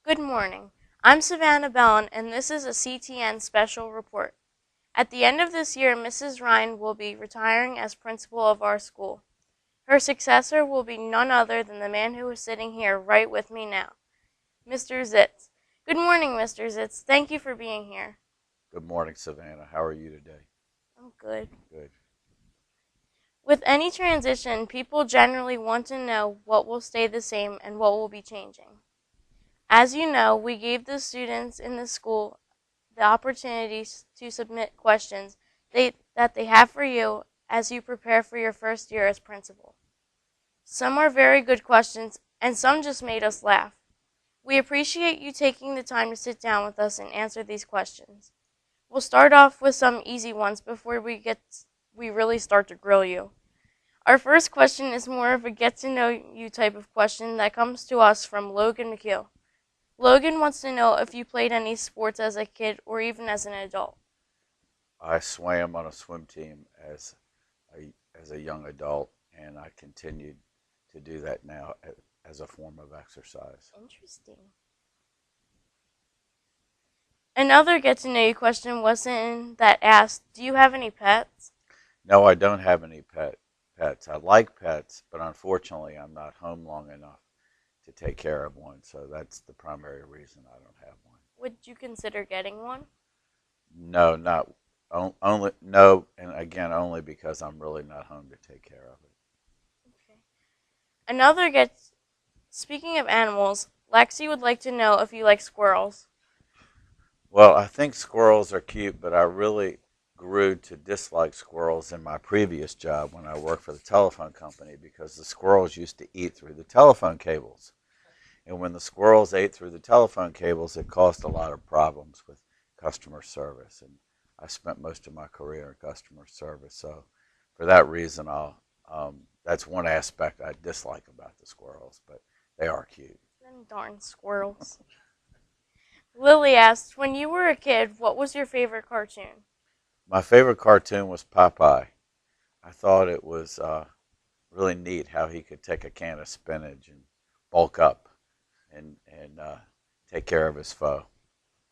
Good morning. I'm Savannah Bellin, and this is a CTN special report. At the end of this year, Mrs. Ryan will be retiring as principal of our school. Her successor will be none other than the man who is sitting here right with me now, Mr. Zitz. Good morning, Mr. Zitz. Thank you for being here. Good morning, Savannah. How are you today? I'm good. Good. With any transition, people generally want to know what will stay the same and what will be changing. As you know, we gave the students in the school the opportunity to submit questions that they have for you as you prepare for your first year as principal. Some are very good questions, and some just made us laugh. We appreciate you taking the time to sit down with us and answer these questions. We'll start off with some easy ones before we really start to grill you. Our first question is more of a get to know you type of question that comes to us from Logan McHugh. Logan wants to know if you played any sports as a kid or even as an adult. I swam on a swim team as a young adult, and I continued to do that now as a form of exercise. Interesting. Another get to know you question was in that asked, do you have any pets? No, I don't have any pets. I like pets, but unfortunately, I'm not home long enough to take care of one, so that's the primary reason I don't have one. Would you consider getting one? No, not only no, and again, only because I'm really not home to take care of it. Okay. Another gets, speaking of animals, Lexi would like to know if you like squirrels. Well, I think squirrels are cute, but I really grew to dislike squirrels in my previous job when I worked for the telephone company because the squirrels used to eat through the telephone cables. And when the squirrels ate through the telephone cables, it caused a lot of problems with customer service. And I spent most of my career in customer service. So for that reason, that's one aspect I dislike about the squirrels, but they are cute. Them darn squirrels. Lily asked, when you were a kid, what was your favorite cartoon? My favorite cartoon was Popeye. I thought it was really neat how he could take a can of spinach and bulk up and take care of his foe.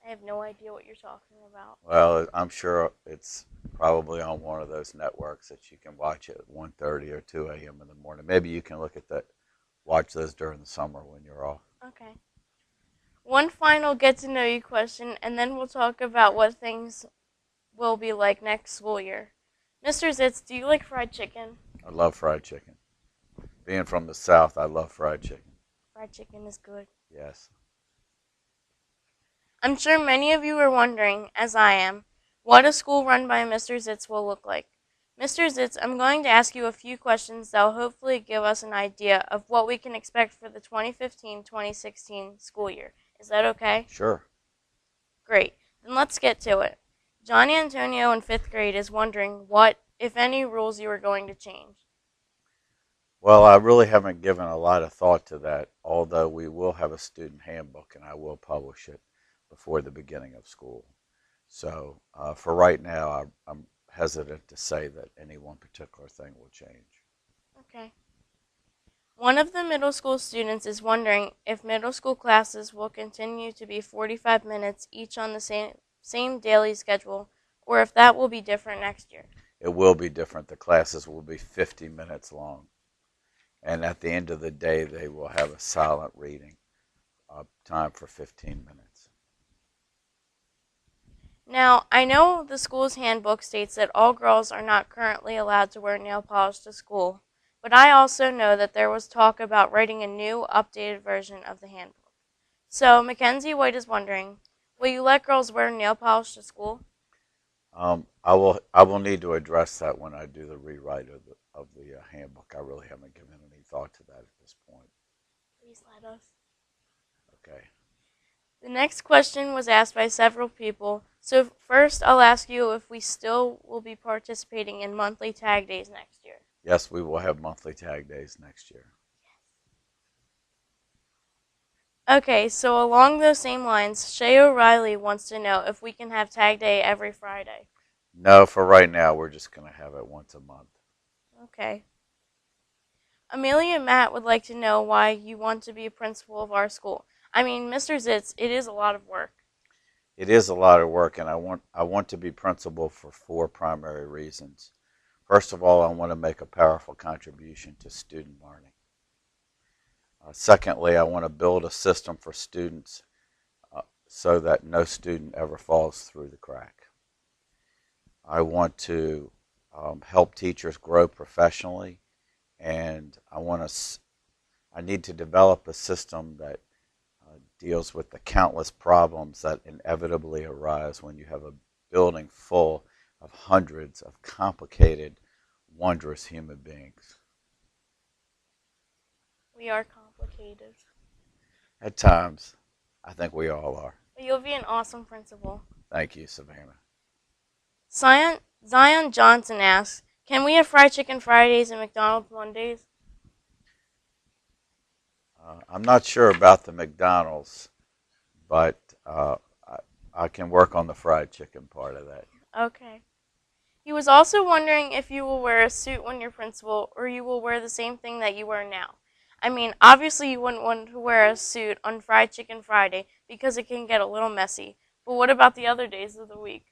I have no idea what you're talking about. Well, I'm sure it's probably on one of those networks that you can watch at 1:30 or 2 a.m. in the morning. Maybe you can look at that, watch those during the summer when you're off. Okay. One final get to know you question, and then we'll talk about what things will be like next school year. Mr. Zitz, do you like fried chicken? I love fried chicken. Being from the South, I love fried chicken. Fried chicken is good. Yes. I'm sure many of you are wondering, as I am, what a school run by Mr. Zitz will look like. Mr. Zitz, I'm going to ask you a few questions that will hopefully give us an idea of what we can expect for the 2015-2016 school year. Is that okay? Sure. Great. Then let's get to it. John Antonio in 5th grade is wondering what, if any, rules you are going to change. Well, I really haven't given a lot of thought to that, although we will have a student handbook and I will publish it before the beginning of school. So for right now, I'm hesitant to say that any one particular thing will change. Okay. One of the middle school students is wondering if middle school classes will continue to be 45 minutes each on the same daily schedule, or if that will be different next year. It will be different. The classes will be 50 minutes long. And at the end of the day, they will have a silent reading time for 15 minutes. Now, I know the school's handbook states that all girls are not currently allowed to wear nail polish to school, but I also know that there was talk about writing a new, updated version of the handbook. So, Mackenzie White is wondering, will you let girls wear nail polish to school? I will need to address that when I do the rewrite of the handbook. I really haven't given any thought to that at this point. Please let us. Okay. The next question was asked by several people, so first I'll ask you if we still will be participating in monthly tag days next year. Yes, we will have monthly tag days next year. Okay, so along those same lines, Shay O'Reilly wants to know if we can have tag day every Friday. No, for right now, we're just going to have it once a month. Okay. Amelia Matt would like to know why you want to be a principal of our school. I mean, Mr. Zitz, it is a lot of work. It is a lot of work, and I want to be principal for four primary reasons. First of all, I want to make a powerful contribution to student learning. Secondly, I want to build a system for students so that no student ever falls through the crack. I want to help teachers grow professionally, and I need to develop a system that deals with the countless problems that inevitably arise when you have a building full of hundreds of complicated, wondrous human beings. We are complicated. At times, I think we all are. But you'll be an awesome principal. Thank you, Savannah. Zion Johnson asks, can we have fried chicken Fridays and McDonald's Mondays? I'm not sure about the McDonald's, but I can work on the fried chicken part of that. Okay. He was also wondering if you will wear a suit when you're principal, or you will wear the same thing that you wear now. I mean, obviously you wouldn't want to wear a suit on Fried Chicken Friday because it can get a little messy. But what about the other days of the week?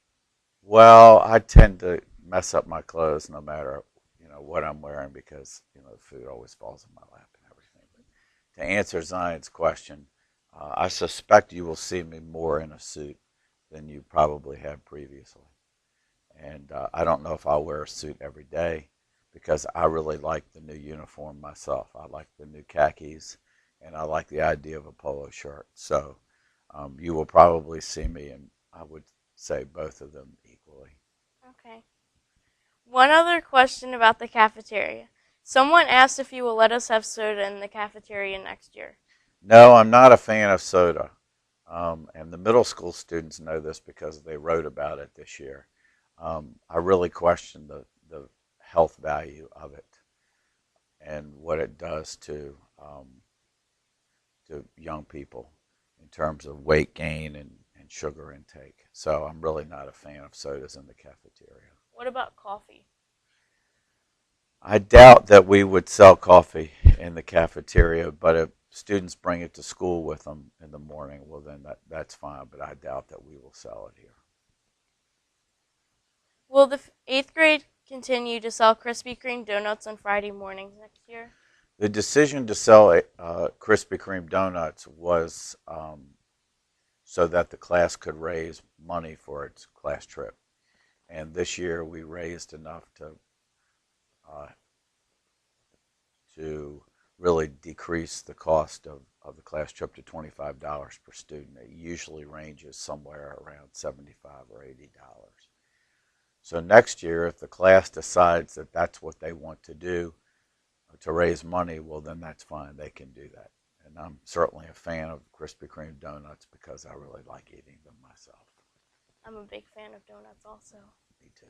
Well, I tend to mess up my clothes no matter what I'm wearing because the food always falls in my lap and everything. But to answer Zion's question, I suspect you will see me more in a suit than you probably have previously. And I don't know if I'll wear a suit every day because I really like the new uniform myself. I like the new khakis, and I like the idea of a polo shirt. So you will probably see me, and I would say both of them equally. Okay. One other question about the cafeteria. Someone asked if you will let us have soda in the cafeteria next year. No, I'm not a fan of soda. And the middle school students know this because they wrote about it this year. I really question the health value of it and what it does to young people in terms of weight gain and sugar intake. So I'm really not a fan of sodas in the cafeteria. What about coffee? I doubt that we would sell coffee in the cafeteria, but if students bring it to school with them in the morning, well, then that's fine, but I doubt that we will sell it here. Will the 8th grade continue to sell Krispy Kreme donuts on Friday mornings next year? The decision to sell Krispy Kreme donuts was so that the class could raise money for its class trip. And this year we raised enough uh, to really decrease the cost of the class trip to $25 per student. It usually ranges somewhere around $75 or $80. So next year, if the class decides that that's what they want to do to raise money, well, then that's fine. They can do that. And I'm certainly a fan of Krispy Kreme donuts because I really like eating them myself. I'm a big fan of donuts also. Me too.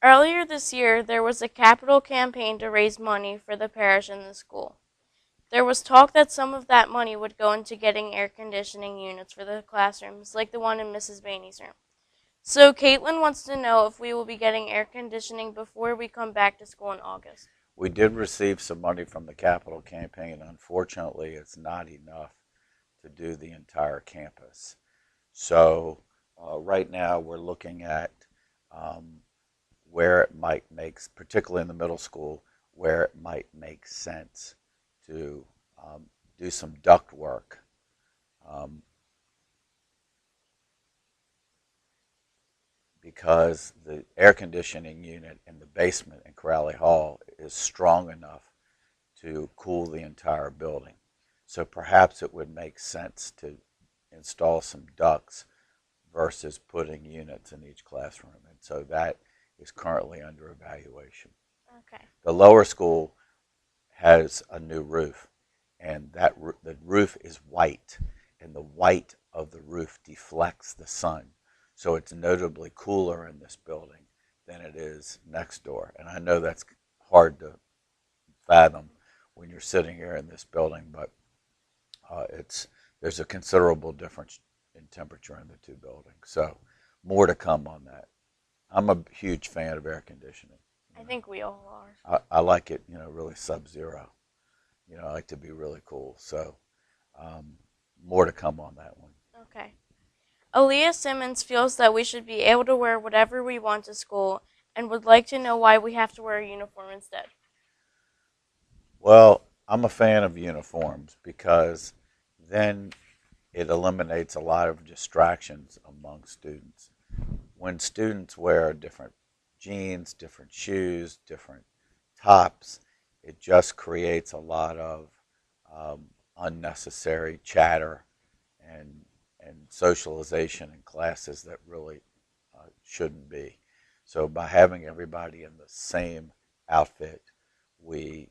Earlier this year, there was a capital campaign to raise money for the parish and the school. There was talk that some of that money would go into getting air conditioning units for the classrooms, like the one in Mrs. Bainey's room. So Caitlin wants to know if we will be getting air conditioning before we come back to school in August. We did receive some money from the capital campaign. Unfortunately, it's not enough to do the entire campus. So right now we're looking at where it might make, particularly in the middle school, where it might make sense to do some duct work. Because the air conditioning unit in the basement in Crowley Hall is strong enough to cool the entire building. So perhaps it would make sense to install some ducts versus putting units in each classroom. And so that is currently under evaluation. Okay. The lower school has a new roof, and the roof is white, and the white of the roof deflects the sun. So it's notably cooler in this building than it is next door. And I know that's hard to fathom when you're sitting here in this building, but there's a considerable difference in temperature in the two buildings. So more to come on that. I'm a huge fan of air conditioning. I think we all are. I like it, really sub-zero. I like to be really cool. So um, more to come on that one. Okay. Aaliyah Simmons feels that we should be able to wear whatever we want to school and would like to know why we have to wear a uniform instead. Well, I'm a fan of uniforms because then it eliminates a lot of distractions among students. When students wear different jeans, different shoes, different tops, it just creates a lot of um, unnecessary chatter and socialization in classes that really shouldn't be. So by having everybody in the same outfit, we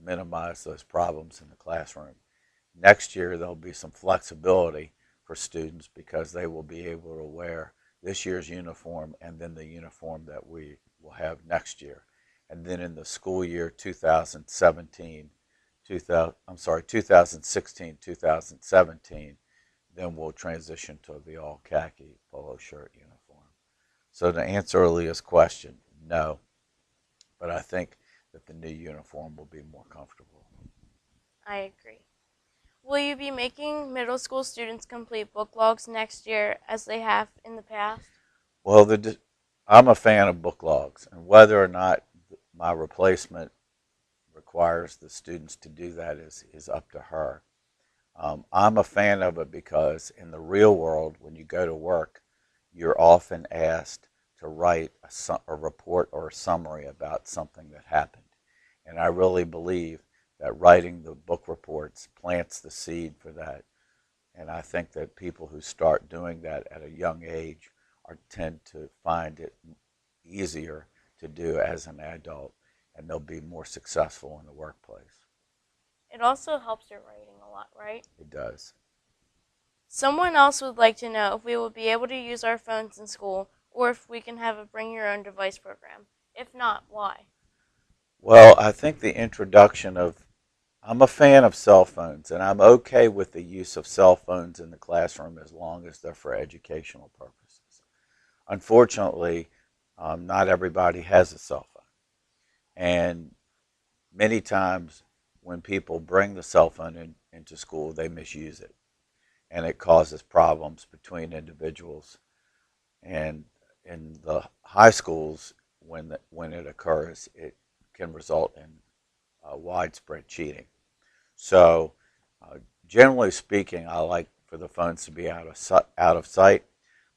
minimize those problems in the classroom. Next year, there'll be some flexibility for students because they will be able to wear this year's uniform and then the uniform that we will have next year. And then in the school year 2017, 2016, 2017, then we'll transition to the all khaki polo shirt uniform. So to answer Aaliyah's question, no, but I think that the new uniform will be more comfortable. I agree. Will you be making middle school students complete book logs next year as they have in the past? Well, I'm a fan of book logs, and whether or not my replacement requires the students to do that is up to her. I'm a fan of it because in the real world, when you go to work, you're often asked to write a report or a summary about something that happened. And I really believe that writing the book reports plants the seed for that. And I think that people who start doing that at a young age tend to find it easier to do as an adult, and they'll be more successful in the workplace. It also helps your writing a lot, right? It does. Someone else would like to know if we will be able to use our phones in school or if we can have a bring your own device program. If not, why? Well, I think the introduction of, I'm a fan of cell phones, and I'm okay with the use of cell phones in the classroom as long as they're for educational purposes. Unfortunately, not everybody has a cell phone. And many times when people bring the cell phone into school, they misuse it. And it causes problems between individuals. And in the high schools, when it occurs, it can result in widespread cheating. So, generally speaking, I like for the phones to be out of sight.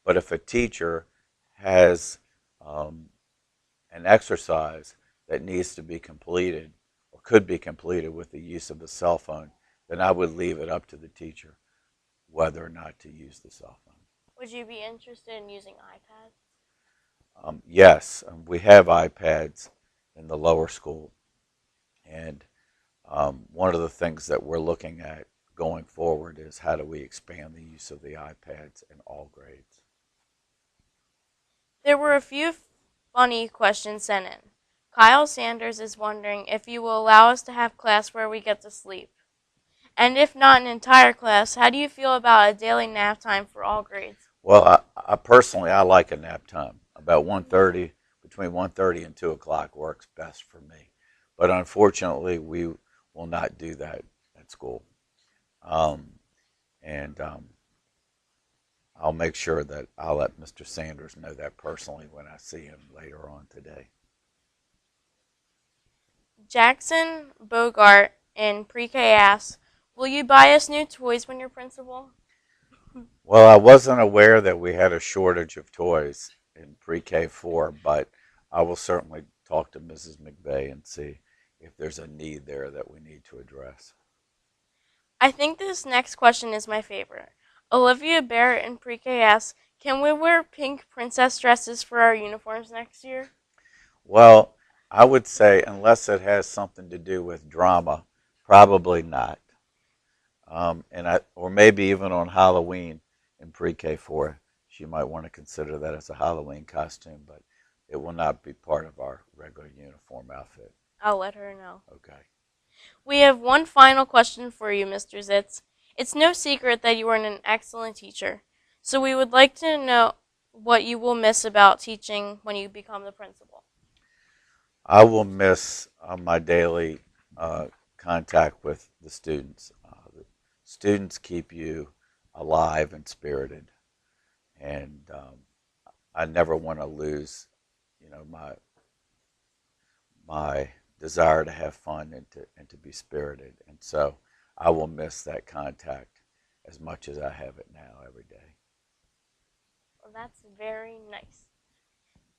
But if a teacher has an exercise that needs to be completed or could be completed with the use of the cell phone, then I would leave it up to the teacher whether or not to use the cell phone. Would you be interested in using iPads? Yes, we have iPads in the lower school, and one of the things that we're looking at going forward is how do we expand the use of the iPads in all grades. There were a few funny questions sent in. Kyle Sanders is wondering if you will allow us to have class where we get to sleep. And if not an entire class, how do you feel about a daily nap time for all grades? Well, I personally I like a nap time. About 1:30, between 1:30 and 2 o'clock works best for me. But unfortunately, we will not do that at school. And I'll make sure that I'll let Mr. Sanders know that personally when I see him later on today. Jackson Bogart in pre-K asks, will you buy us new toys when you're principal? Well, I wasn't aware that we had a shortage of toys in pre-K 4, but I will certainly talk to Mrs. McVeigh and see if there's a need there that we need to address. I think this next question is my favorite. Olivia Barrett in pre-K asks, can we wear pink princess dresses for our uniforms next year? Well, I would say unless it has something to do with drama, probably not. Or maybe even on Halloween in pre-K 4, she might want to consider that as a Halloween costume, but it will not be part of our regular uniform outfit. I'll let her know. Okay. We have one final question for you, Mr. Zitz. It's no secret that you are an excellent teacher, so we would like to know what you will miss about teaching when you become the principal. I will miss my daily contact with the students. students keep you alive and spirited. And I never want to lose, my desire to have fun and to be spirited. And so I will miss that contact as much as I have it now every day. Well, that's very nice.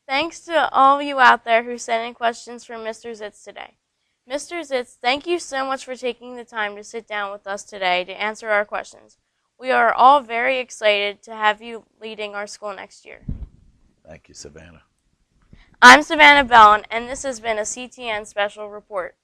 Thanks to all of you out there who sent in questions for Mr. Zitz today. Mr. Zitz, thank you so much for taking the time to sit down with us today to answer our questions. We are all very excited to have you leading our school next year. Thank you, Savannah. I'm Savannah Bellin, and this has been a CTN Special Report.